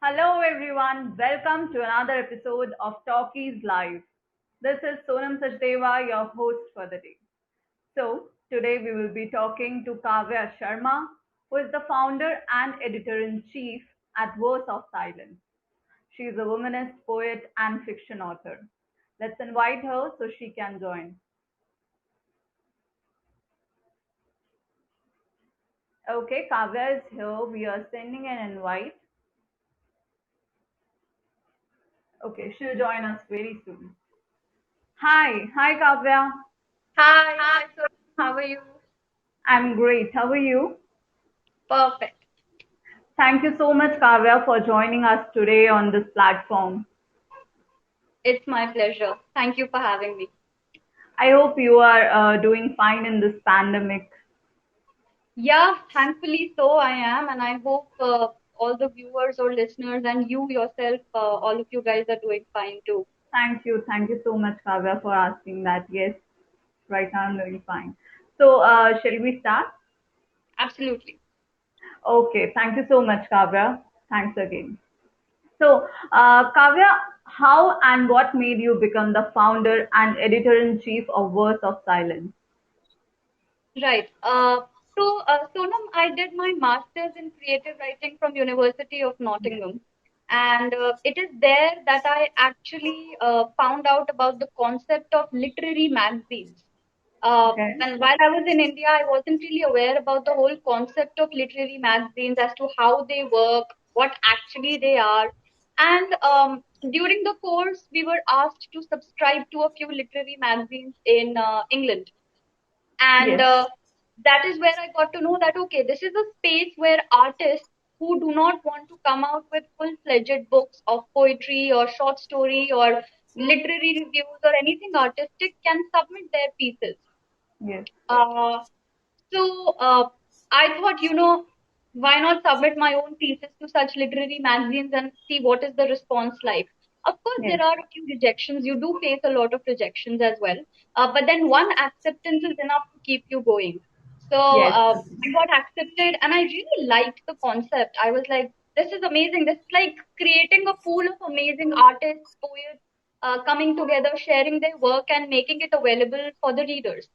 Hello everyone, welcome to another episode of Talkies Live. This is Sonam Sachdeva, your host for the day. So, today we will be talking to Kavya Sharma, who is the founder and editor in chief at Verse of Silence. She is a womanist, poet, and fiction author. Let's invite her so she can join. Okay, Kavya is here. We are sending an invite. Okay, she'll join us very soon. Hi Kavya. Hi, so how are you? I'm great. How are you? Perfect. Thank you so much, Kavya, for joining us today on this platform. It's my pleasure. Thank you for having me. I hope you are doing fine in this pandemic. Yeah, thankfully so I am, and I hope all the viewers or listeners and you yourself, all of you guys are doing fine too. Thank you. Thank you so much, Kavya, for asking that. Yes, right now I'm doing fine. So, shall we start? Absolutely. Okay. Thank you so much, Kavya. Thanks again. So, Kavya, how and what made you become the founder and editor in chief of Verse of Silence? Right. Sonam, I did my master's in creative writing from University of Yes. Nottingham, and it is there that I actually found out about the concept of literary magazines. Okay. And while I was in India, I wasn't really aware about the whole concept of literary magazines as to how they work, what actually they are. And during the course, we were asked to subscribe to a few literary magazines in England. And Yes. that is where I got to know that, okay, this is a space where artists who do not want to come out with full-fledged books of poetry or short story or literary reviews or anything artistic can submit their pieces. Yes. Uh, so I thought, why not submit my own pieces to such literary magazines and see what is the response like? Of course, Yes. there are a few rejections. You do face a lot of rejections as well. But then one acceptance is enough to keep you going. So Yes. I got accepted and I really liked the concept. I was like, this is amazing. This is like creating a pool of amazing artists, poets, coming together, sharing their work and making it available for the readers.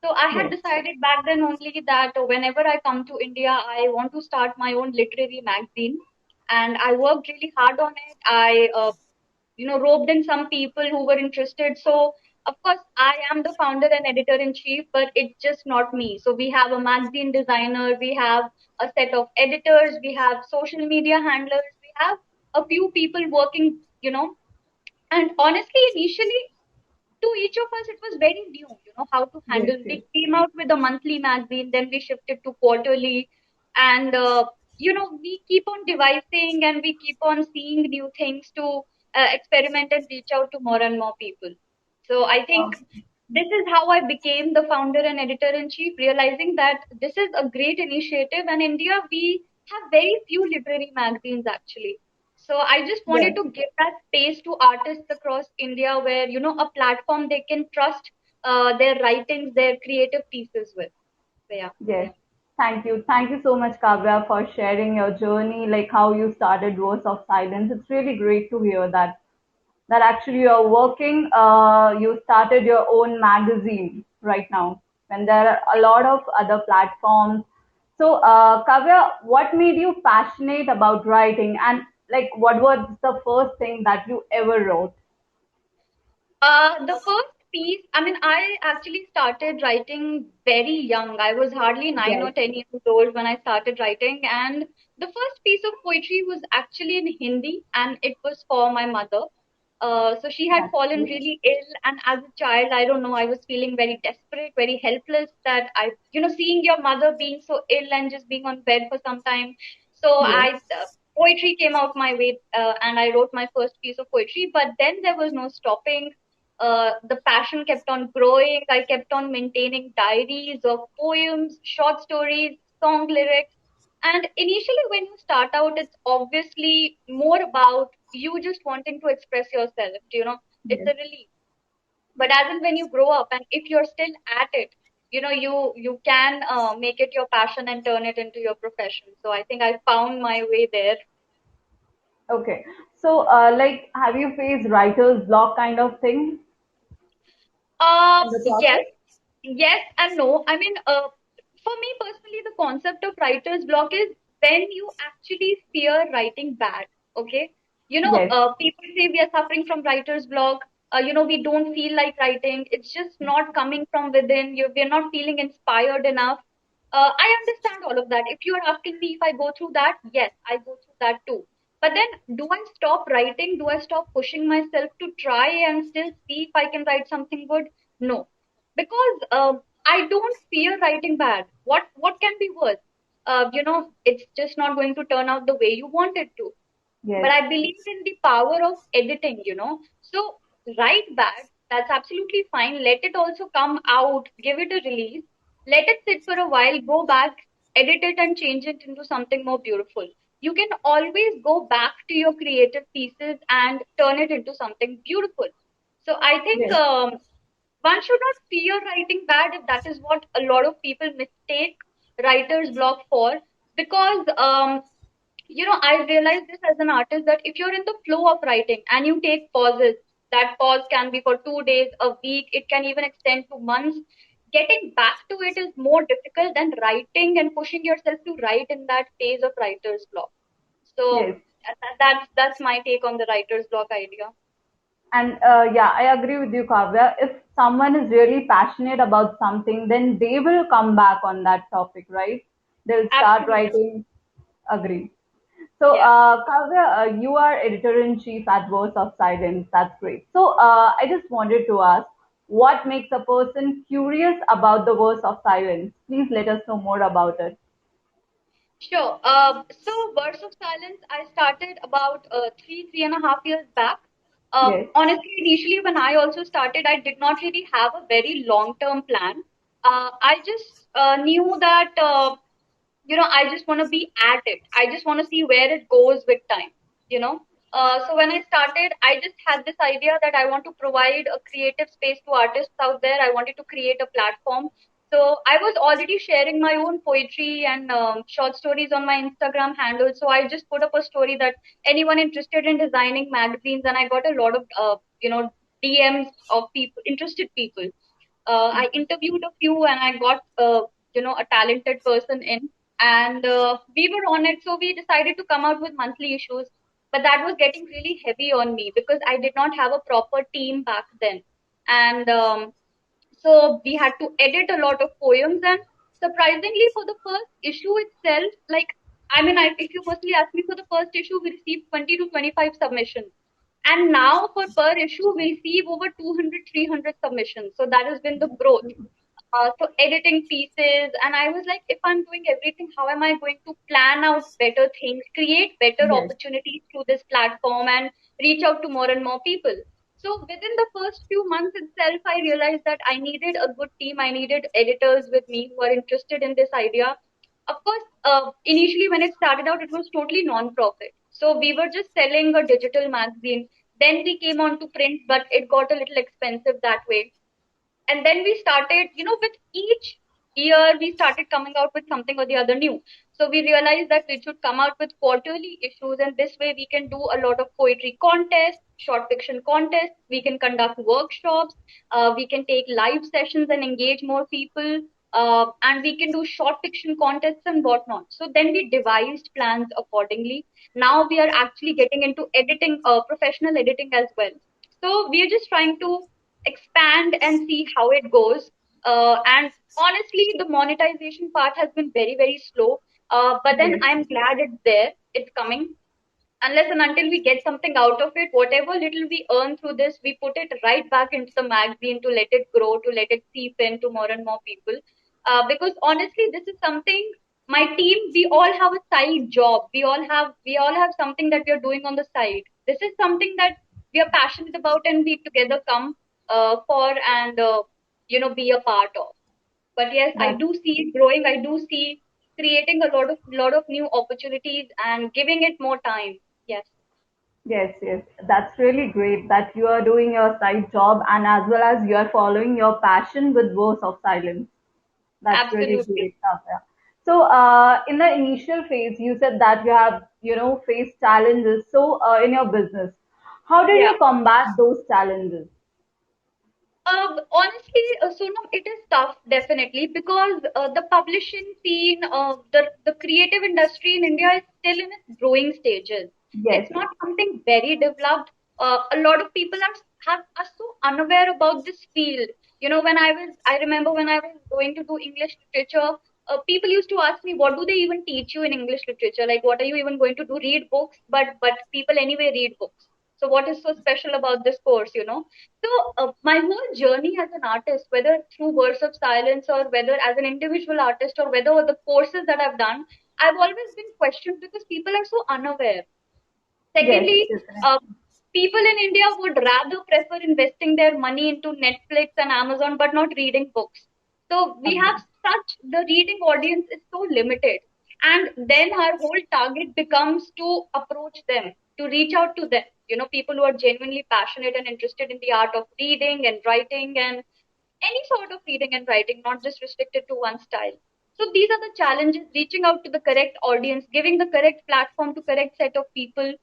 So I had Yes. decided back then only that whenever I come to India, I want to start my own literary magazine, and I worked really hard on it. I roped in some people who were interested. So of course, I am the founder and editor in chief, but it's just not me. So we have a magazine designer, we have a set of editors, we have social media handlers, we have a few people working, and honestly, initially to each of us, it was very new, how to Yes. handle. Yes. We came out with a monthly magazine, then we shifted to quarterly, and we keep on devising and we keep on seeing new things to experiment and reach out to more and more people. So I think this is how I became the founder and editor in chief, realizing that this is a great initiative, and India, we have very few literary magazines actually. So I just wanted Yes. to give that space to artists across India where, a platform they can trust their writings, their creative pieces with. So yeah. Yes. Thank you. Thank you so much, Kavya, for sharing your journey, like how you started Words of Silence. It's really great to hear that actually you're working, you started your own magazine right now, when there are a lot of other platforms. So, Kavya, what made you passionate about writing, and like what was the first thing that you ever wrote? The first piece, I mean, I actually started writing very young. I was hardly nine Yes. or 10 years old when I started writing, and the first piece of poetry was actually in Hindi, and it was for my mother. So she had That's fallen great. really ill, and as a child, I don't know, I was feeling very desperate, very helpless. That seeing your mother being so ill and just being on bed for some time. So Yes. poetry came out my way, and I wrote my first piece of poetry. But then there was no stopping. The passion kept on growing. I kept on maintaining diaries of poems, short stories, song lyrics. And initially, when you start out, it's obviously more about you just wanting to express yourself. It's Yes. a relief. But as in when you grow up, and if you're still at it, you can make it your passion and turn it into your profession. So I think I found my way there. Okay. So, like, have you faced writer's block kind of thing in the Yes, process? yes and no. I mean, for me personally, the concept of writer's block is when you actually fear writing bad. Okay, Yes, people say we are suffering from writer's block. We don't feel like writing. It's just not coming from within. We're not feeling inspired enough. I understand all of that. If you are asking me if I go through that, yes, I go through that too. But then, do I stop writing? Do I stop pushing myself to try and still see if I can write something good? No, because I don't fear writing bad. What can be worse? It's just not going to turn out the way you want it to. But yes, I believe in the power of editing. So write bad, that's absolutely fine. Let it also come out, give it a release, let it sit for a while, go back, edit it and change it into something more beautiful. You can always go back to your creative pieces and turn it into something beautiful. So I think yes, one should not fear writing bad if that is what a lot of people mistake writer's block for. Because I realized this as an artist that if you're in the flow of writing and you take pauses, that pause can be for 2 days, a week, it can even extend to months. Getting back to it is more difficult than writing and pushing yourself to write in that phase of writer's block. So yes. that's my take on the writer's block idea. And yeah, I agree with you, Kavya. If someone is really passionate about something, then they will come back on that topic, right? They'll start Absolutely. writing. Agree. So, Yeah. Kavya, you are editor-in-chief at Voice of Silence. That's great. So, I just wanted to ask, what makes a person curious about the Voice of Silence? Please let us know more about it. Sure. So Words of Silence, I started about 3.5 years back. Yes, Honestly, initially when I also started, I did not really have a very long-term plan. I just knew that I just want to be at it. I just want to see where it goes with time, you know. So when I started, I just had this idea that I want to provide a creative space to artists out there. I wanted to create a platform. So I was already sharing my own poetry and short stories on my Instagram handle. So I just put up a story that anyone interested in designing magazines, and I got a lot of DMs of people, interested people. I interviewed a few and I got a talented person in, and we were on it. So we decided to come out with monthly issues, but that was getting really heavy on me because I did not have a proper team back then, and so we had to edit a lot of poems. And surprisingly, for the first issue itself, like if you personally ask me, for the first issue, we received 20 to 25 submissions. And now for per issue, we receive over 200, 300 submissions. So that has been the growth. So editing pieces, and I was like, if I'm doing everything, how am I going to plan out better things, create better yes, opportunities through this platform, and reach out to more and more people? So within the first few months itself, I realized that I needed a good team. I needed editors with me who are interested in this idea. Of course, initially when it started out, it was totally non-profit. So we were just selling a digital magazine. Then we came on to print, but it got a little expensive that way. And then we started, with each year, we started coming out with something or the other new. So we realized that we should come out with quarterly issues, and this way we can do a lot of poetry contests, short fiction contests, we can conduct workshops, we can take live sessions and engage more people, and we can do short fiction contests and whatnot. So then we devised plans accordingly. Now we are actually getting into editing, professional editing as well. So we are just trying to expand and see how it goes. And honestly, the monetization part has been very, very slow. But then yes, I'm glad it's there. It's coming. Unless and until we get something out of it, whatever little we earn through this, we put it right back into the magazine to let it grow, to let it seep into more and more people. Because honestly, this is something, my team, we all have a side job. We all have something that we are doing on the side. This is something that we are passionate about, and we together come for and be a part of. But yes, I that, do see it growing. I do see creating a lot of new opportunities and giving it more time. Yes, yes, yes. That's really great that you are doing your side job and as well as you are following your passion with Voice of Silence. That's really absolutely. great, Kavya. So, in the initial phase, you said that you have face challenges. So, in your business, how did Yeah. you combat those challenges? Honestly, Sonam, it is tough, definitely, because the publishing scene, the creative industry in India is still in its growing stages. Yes, It's not something very developed. A lot of people are so unaware about this field. I remember when I was going to do English literature, people used to ask me, what do they even teach you in English literature? Like, what are you even going to do? Read books? But people anyway read books. So what is so special about this course? So, my whole journey as an artist, whether through Words of Silence or whether as an individual artist or whether the courses that I've done, I've always been questioned because people are so unaware. yes, Secondly, uh, definitely. people in India would rather prefer investing their money into Netflix and Amazon but not reading books. So we have Agree. the reading audience is so limited. And then our whole target becomes to approach them, to reach out to them. People who are genuinely passionate and interested in the art of reading and writing and any sort of reading and writing, not just restricted to one style. So these are the challenges: reaching out to the correct audience, giving the correct platform to correct set of people.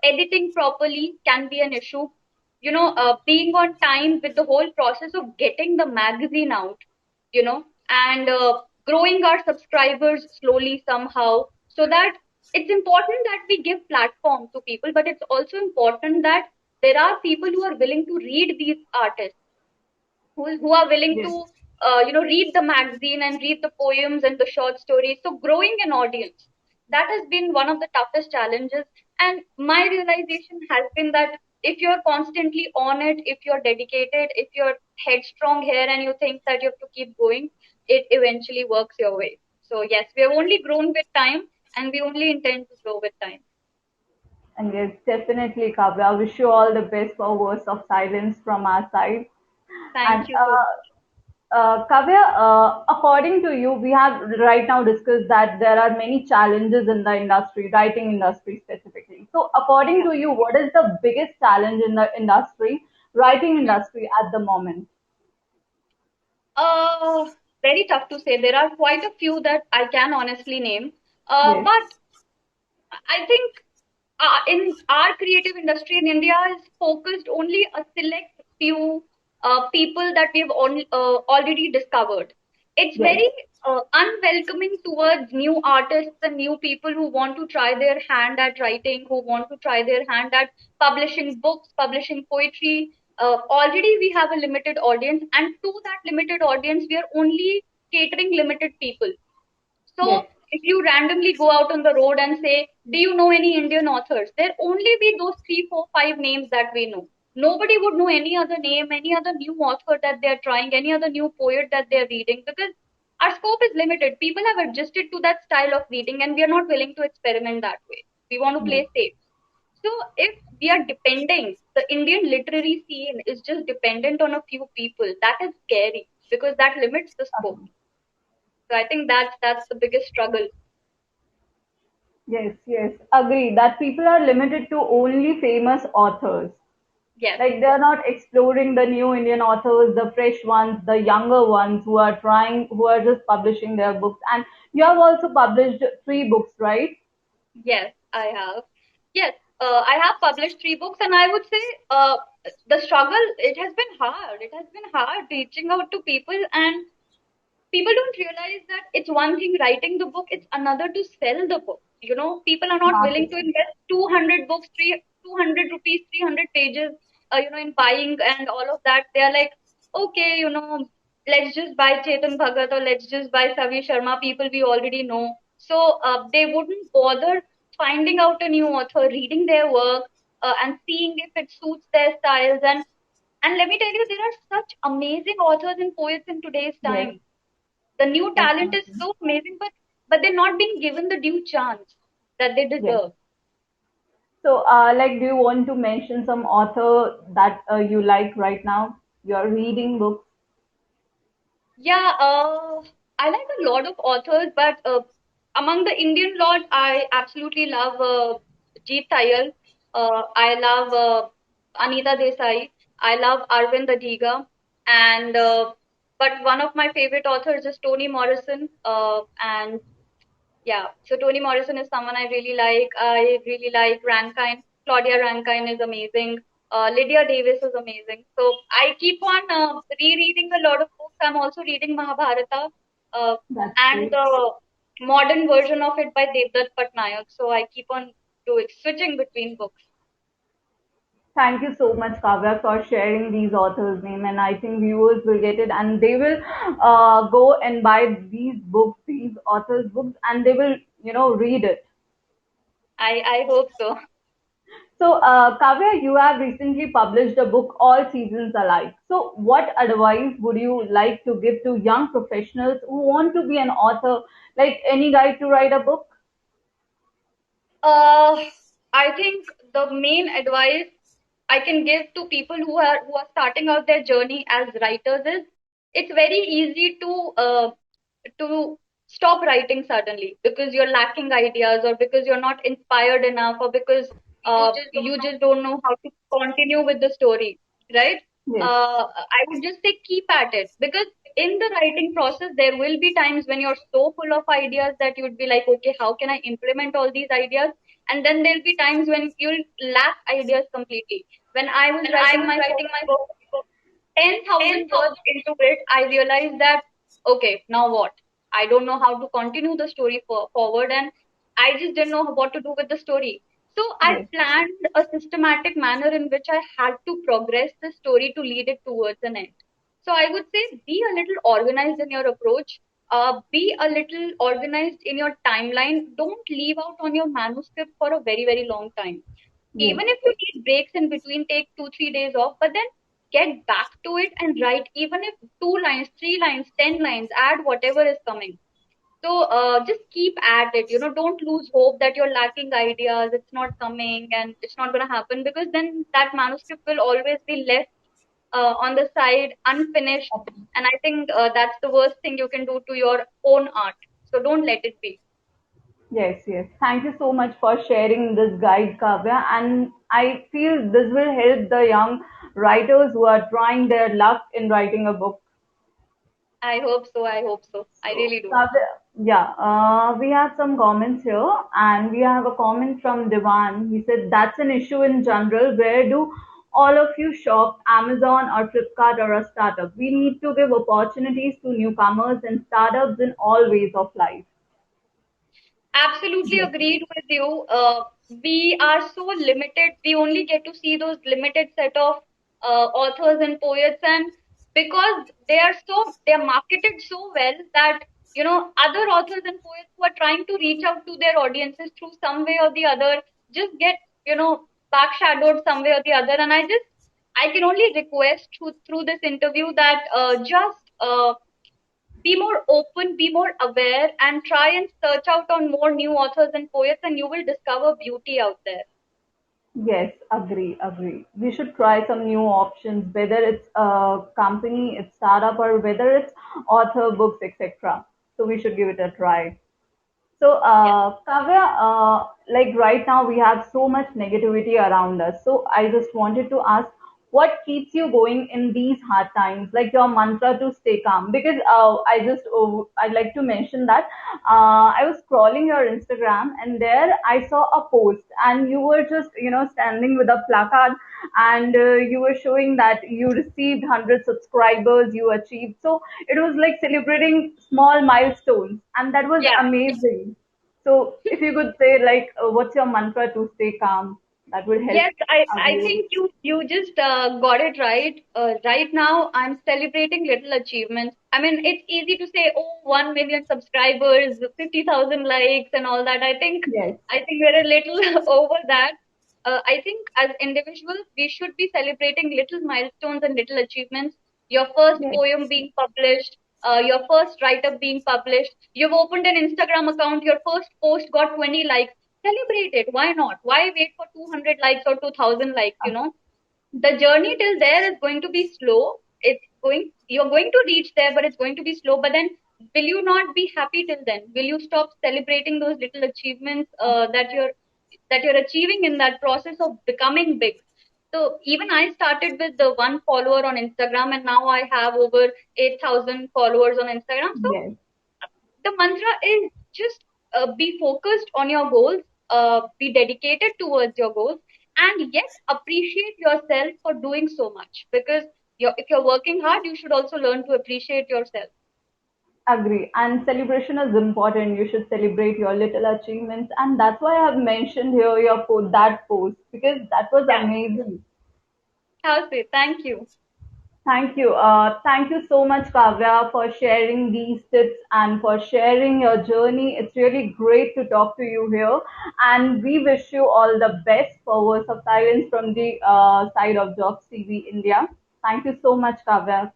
Editing properly can be an issue. Being on time with the whole process of getting the magazine out. And growing our subscribers slowly somehow, so that it's important that we give platform to people, but it's also important that there are people who are willing to read these artists, who are willing to Yes. read the magazine and read the poems and the short stories. So growing an audience, that has been one of the toughest challenges. And my realization has been that if you're constantly on it, if you're dedicated, if you're headstrong here and you think that you have to keep going, it eventually works your way. So yes, we have only grown with time, and we only intend to grow with time. And yes, definitely, Kavya. I wish you all the best for Words of Silence from our side. And Thank you so much. Kavya, according to you, we have right now discussed that there are many challenges in the industry, writing industry specifically. So, according Yeah. to you, what is the biggest challenge in the industry, writing industry at the moment? Uh, Very tough to say. There are quite a few that I can honestly name. Yes, But I think in our creative industry in India is focused only a select few people that we've already discovered. It's yes, very unwelcoming towards new artists and new people who want to try their hand at writing, who want to try their hand at publishing books, publishing poetry. Already we have a limited audience, and to that limited audience, we are only catering limited people. yes, So if you randomly go out on the road and say, do you know any Indian authors? There only be those three, four, five names that we know. Nobody would know any other name, any other new author that they're trying, any other new poet that they're reading, because our scope is limited. People have adjusted to that style of reading and we are not willing to experiment that way. We want to yes, play safe. So if we are depending, the Indian literary scene is just dependent on a few people. That is scary because that limits the scope. So I think that's the biggest struggle. yes, yes. Agree that people are limited to only famous authors. Yes, Like they're not exploring the new Indian authors, the fresh ones, the younger ones who are trying, who are just publishing their books. And you have also published three books, right? yes, I have. Yes, I have published three books, and I would say the struggle, it has been hard. It has been hard reaching out to people, and people don't realize that it's one thing writing the book, it's another to sell the book. People are not willing to Marketing. invest 200 books, 200 rupees, 300 pages, in buying and all of that. They're like, okay, let's just buy Chetan Bhagat or let's just buy Savi Sharma, people we already know. So they wouldn't bother finding out a new author, reading their work, and seeing if it suits their styles. And let me tell you, there are such amazing authors and poets in today's Yes, time. The new talent is definitely. so amazing, but they're not being given the due chance that they Yes. deserve. So, like, do you want to mention some author that you like right now? You're reading books. Yeah, I like a lot of authors, but among the Indian lot, I absolutely love Jeet Thayal. I love Anita Desai. I love Arvind Adiga. And but one of my favorite authors is Toni Morrison. And Yeah, so Toni Morrison is someone I really like. I really like Rankine. Claudia Rankine is amazing. Lydia Davis is amazing. So I keep on rereading a lot of books. I'm also reading Mahabharata uh, That's and great. the modern version of it by Devdutt Patnaik. So I keep on doing switching between books. Thank you so much, Kavya, for sharing these authors' name, and I think viewers will get it, and they will go and buy these books, these authors' books, and they will, read it. I hope so. So, Kavya, you have recently published a book, All Seasons Alike. So, what advice would you like to give to young professionals who want to be an author? Like any guide to write a book? Uh, I think the main advice I can give to people who are starting out their journey as writers is it's very easy to stop writing suddenly because you're lacking ideas or because you're not inspired enough or because you just don't know how to continue with the story, right? Yes, I would just say keep at it because in the writing process there will be times when you're so full of ideas that you would be like, okay, how can I implement all these ideas? And then there'll be times when you'll lack ideas completely. When I was writing my first book, 10,000 words into it, I realized that, okay, now what? I don't know how to continue the story forward, and I just didn't know what to do with the story. So I yes, planned a systematic manner in which I had to progress the story to lead it towards an end. So I would say be a little organized in your approach. Be a little organized in your timeline. Don't leave out on your manuscript for a very, very long time. yes. Even if you need breaks in between, take 2, 3 days off, but then get back to it and write, even if 2 lines, 3 lines, 10 lines, add whatever is coming. So just keep at it. Don't lose hope that you're lacking ideas, it's not coming and it's not going to happen because then that manuscript will always be left on the side unfinished. And I think that's the worst thing you can do to your own art. So don't let it be. Yes, yes. Thank you so much for sharing this guide, Kavya. And I feel this will help the young writers who are trying their luck in writing a book. I hope so. I hope so. I So, really do. Kavya, yeah, we have some comments here, and we have a comment from Divan. He said, that's an issue in general. Where do all of you shop, Amazon or Flipkart or a startup? We need to give opportunities to newcomers and startups in all ways of life. Absolutely Yes, agreed with you. We are so limited. We only get to see those limited set of authors and poets, and because they are marketed so well that other authors and poets who are trying to reach out to their audiences through some way or the other just get backshadowed some way or the other. And I can only request through this interview that just be more open, be more aware, and try and search out on more new authors and poets, and you will discover beauty out there. yes, agree, agree. We should try some new options, whether it's a company, it's startup, or whether it's author books, etc. So we should give it a try. So, Yeah. Kavya, like right now we have so much negativity around us. So, I just wanted to ask, what keeps you going in these hard times? Like your mantra to stay calm? Because I'd like to mention that I was scrolling your Instagram and there I saw a post and you were just, standing with a placard and you were showing that you received 100 subscribers, you achieved. So, it was like celebrating small milestones and that was Yeah. amazing. So if you could say like what's your mantra to stay calm, that would help Yes, I you. think you just got it right. Right now, I'm celebrating little achievements. I mean, it's easy to say, oh, 1 million subscribers, 50,000 likes, and all that. Yes, I think we're a little over that. I think as individuals, we should be celebrating little milestones and little achievements. Your first yes, poem being published, your first write-up being published. You've opened an Instagram account. Your first post got 20 likes. Celebrate it. Why not? Why wait for 200 likes or 2000 likes? The journey till there is going to be slow. You're going to reach there, but it's going to be slow. But then, will you not be happy till then? Will you stop celebrating those little achievements that you're achieving in that process of becoming big? So even I started with the one follower on Instagram, and now I have over 8,000 followers on Instagram. So yes, the mantra is just be focused on your goals, be dedicated towards your goals, and yet appreciate yourself for doing so much. Because if you're working hard, you should also learn to appreciate yourself. Agree. And celebration is important. You should celebrate your little achievements. And that's why I have mentioned here your that post because that was Yeah, amazing. I'll say thank you. Thank you. Thank you so much, Kavya, for sharing these tips and for sharing your journey. It's really great to talk to you here. And we wish you all the best for Words of Silence from the side of Jobs TV India. Thank you so much, Kavya.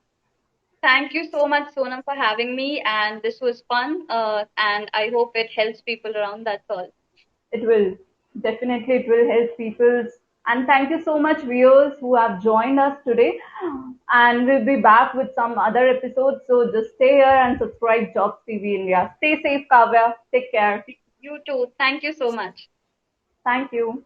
Thank you so much, Sonam, for having me. And this was fun. And I hope it helps people around. That's all. It will. Definitely, it will help people. And thank you so much, viewers, who have joined us today. And we'll be back with some other episodes. So just stay here and subscribe Jobs TV India. Stay safe, Kavya. Take care. You too. Thank you so much. Thank you.